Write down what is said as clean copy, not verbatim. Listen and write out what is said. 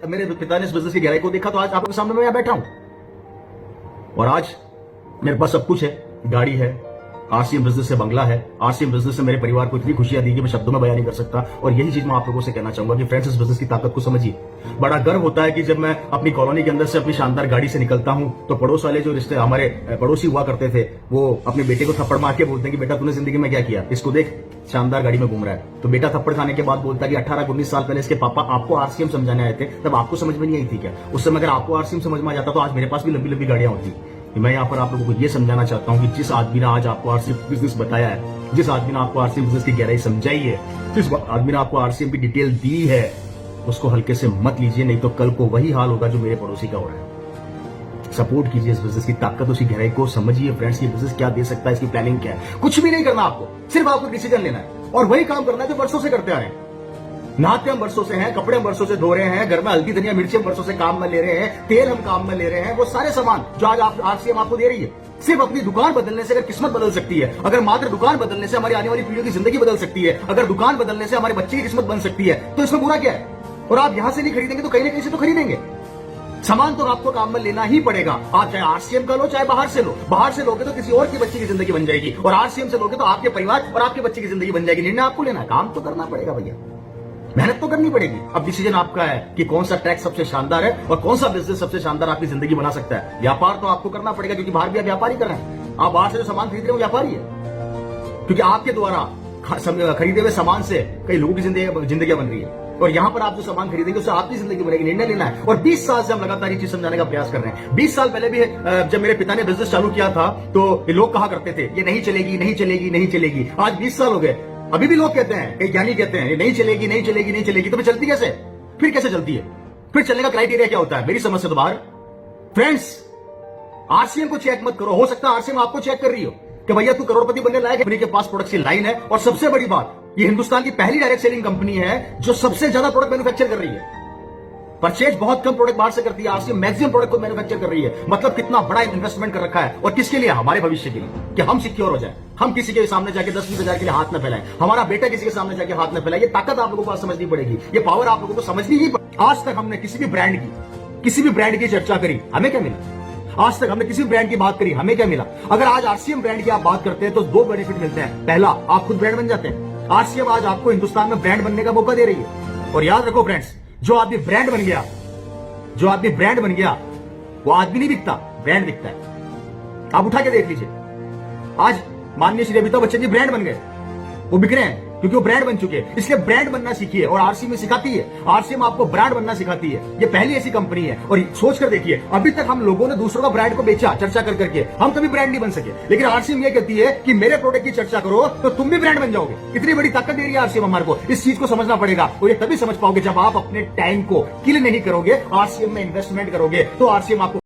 मेरे पिता ने इस बिजनेस की गहराई को देखा तो आज आपके सामने मैं यहाँ बैठा हूं। और आज मेरे पास सब कुछ है, गाड़ी है, आरसीएम बिजनेस से बंगला है। आरसीएम बिजनेस से मेरे परिवार को इतनी खुशियां दी कि मैं शब्दों में बयान नहीं कर सकता। और यही चीज मैं आप लोगों से कहना चाहूंगा कि फ्रेंड्स, इस बिजनेस की ताकत को समझिए। बड़ा गर्व होता है कि जब मैं अपनी कॉलोनी के अंदर से अपनी शानदार गाड़ी से निकलता हूं तो पड़ोस वाले जो रिश्ते हमारे पड़ोसी हुआ करते थे वो अपने बेटे को थप्पड़ मार के बोलते हैं कि बेटा तूने जिंदगी में क्या किया, इसको देख शानदार गाड़ी में घूम रहा है। तो बेटा थप्पड़ खाने के बाद बोलता है कि 18-19 साल पहले इसके पापा आपको आरसीएम समझाने आए थे, तब आपको समझ में नहीं आई थी क्या? उस समय अगर आपको आरसीएम समझ में आ जाता तो आज मेरे पास भी लंबी लंबी गाड़ियां होती। मैं यहाँ पर आप लोगों को यह समझाना चाहता हूं कि जिस आदमी ने आज आपको आरसीएम बिजनेस बताया है, जिस आदमी ने आपको आरसीएम बिजनेस की गहराई समझाई है, जिस आदमी ने आपको आरसीएम की डिटेल दी है, उसको हल्के से मत लीजिए, नहीं तो कल को वही हाल होगा जो मेरे पड़ोसी का हो रहा है। सपोर्ट कीजिए इस बिजनेस की ताकत, उसकी गहराई को समझिए। फ्रेंड्स, ये बिजनेस क्या दे सकता है, इसकी प्लानिंग क्या है। कुछ भी नहीं करना आपको, सिर्फ आपको डिसीजन लेना है और वही काम करना है जो वर्षों से करते आ रहे हैं। नहाते हम वर्षों से हैं, कपड़े हम वर्षों से धो रहे हैं, घर में हल्दी धनिया मिर्ची हम वर्षों से काम में ले रहे हैं, तेल हम काम में ले रहे हैं। वो सारे सामान जो आज आरसीएम आपको दे रही है, सिर्फ अपनी दुकान बदलने से अगर किस्मत बदल सकती है, अगर मात्र दुकान बदलने से हमारी आने वाली पीढ़ियों की जिंदगी बदल सकती है, अगर दुकान बदलने से हमारे बच्चे की किस्मत बन सकती है, तो इसमें बुरा क्या है? और आप यहां से नहीं खरीदेंगे तो कहीं ना कहीं से तो खरीदेंगे। सामान तो आपको काम में लेना ही पड़ेगा। आप चाहे आरसीएम का लो चाहे बाहर से लो। बाहर से लोगे तो किसी और की बच्चे की जिंदगी बन जाएगी और आरसीएम से लोगे तो आपके परिवार और आपके बच्चे की जिंदगी बन जाएगी। निर्णय आपको लेना है, काम तो करना पड़ेगा भैया, मेहनत तो करनी पड़ेगी। अब डिसीजन आपका है कि कौन सा ट्रैक सबसे शानदार है और कौन सा बिजनेस सबसे शानदार आपकी जिंदगी बना सकता है। व्यापार तो आपको करना पड़ेगा क्योंकि बाहर भी आप व्यापारी कर रहे हैं। आप बाहर से जो सामान खरीद रहे हो व्यापारी है, क्योंकि आपके द्वारा खरीदे हुए सामान से कई लोगों की जिंदगियां बन रही है और यहां पर आप जो सामान खरीदेंगे उससे आपकी जिंदगी बनेगी। निर्णय लेना है। और 20 साल से हम लगातार ये चीज समझाने का प्रयास कर रहे हैं। 20 साल पहले भी जब मेरे पिता ने बिजनेस चालू किया था तो ये लोग कहा करते थे ये नहीं चलेगी, नहीं चलेगी, नहीं चलेगी। आज 20 साल हो गए, अभी भी लोग कहते हैं, कई ज्ञानी कहते हैं ये नहीं चलेगी, नहीं चलेगी, नहीं चलेगी। तो फिर चलती कैसे? फिर कैसे चलती है? फिर चलने का क्राइटेरिया क्या होता है? मेरी समझ से तो बाहर। फ्रेंड्स, आरसीएम को चेक मत करो। हो सकता है आरसीएम आपको चेक कर रही हो कि भैया तू करोड़पति बनने लायक है। कंपनी के पास प्रोडक्ट की लाइन है और सबसे बड़ी बात, ये हिंदुस्तान की पहली डायरेक्ट सेलिंग कंपनी है जो सबसे ज्यादा प्रोडक्ट मैन्युफैक्चर कर रही है। परचेज बहुत कम प्रोडक्ट बाहर से करती है, आरसीएम मैक्सिमम प्रोडक्ट को मैन्युफैक्चर कर रही है। मतलब कितना बड़ा इन्वेस्टमेंट कर रखा है और किसके लिए? हमारे भविष्य के लिए, कि हम सिक्योर हो जाए, हम किसी के सामने जाके 10-20 हजार के लिए हाथ न फैलाएं, हमारा बेटा किसी के सामने जाके हाथ न फैलाए। ये ताकत आप लोगों को समझनी पड़ेगी, ये पावर आप लोगों को समझनी ही पड़ेगी। आज तक हमने किसी भी ब्रांड की चर्चा करी, हमें क्या मिला? आज तक हमने किसी भी ब्रांड की बात करी, हमें क्या मिला? अगर आज आरसीएम ब्रांड की आप बात करते हैं तो 2 बेनिफिट मिलते हैं। पहला, आप खुद ब्रांड बन जाते हैं। आरसीएम आज आपको हिंदुस्तान में ब्रांड बनने का मौका दे रही है। और याद रखो फ्रेंड्स, जो आदमी ब्रांड बन गया वो आदमी नहीं बिकता, ब्रांड बिकता है। आप उठा के देख लीजिए, आज माननीय श्री अमिताभ बच्चन जी ब्रांड बन गए, वो बिक रहे हैं क्योंकि वो ब्रांड बन चुके हैं। इसलिए ब्रांड बनना सीखिए और आरसीएम में सिखाती है। आरसीएम आपको ब्रांड बनना सिखाती है। ये पहली ऐसी कंपनी है। और सोच कर देखिए, अभी तक हम लोगों ने दूसरों का ब्रांड को बेचा चर्चा कर करके, हम कभी ब्रांड नहीं बन सके। लेकिन आरसीएम ये कहती है कि मेरे प्रोडक्ट की चर्चा करो तो तुम भी ब्रांड बन जाओगे। इतनी बड़ी ताकत दे रही है आरसीएम हमारे को। इस चीज को समझना पड़ेगा और ये तभी समझ पाओगे जब आप अपने टाइम को किल नहीं करोगे, आरसीएम में इन्वेस्टमेंट करोगे। तो आरसीएम आपको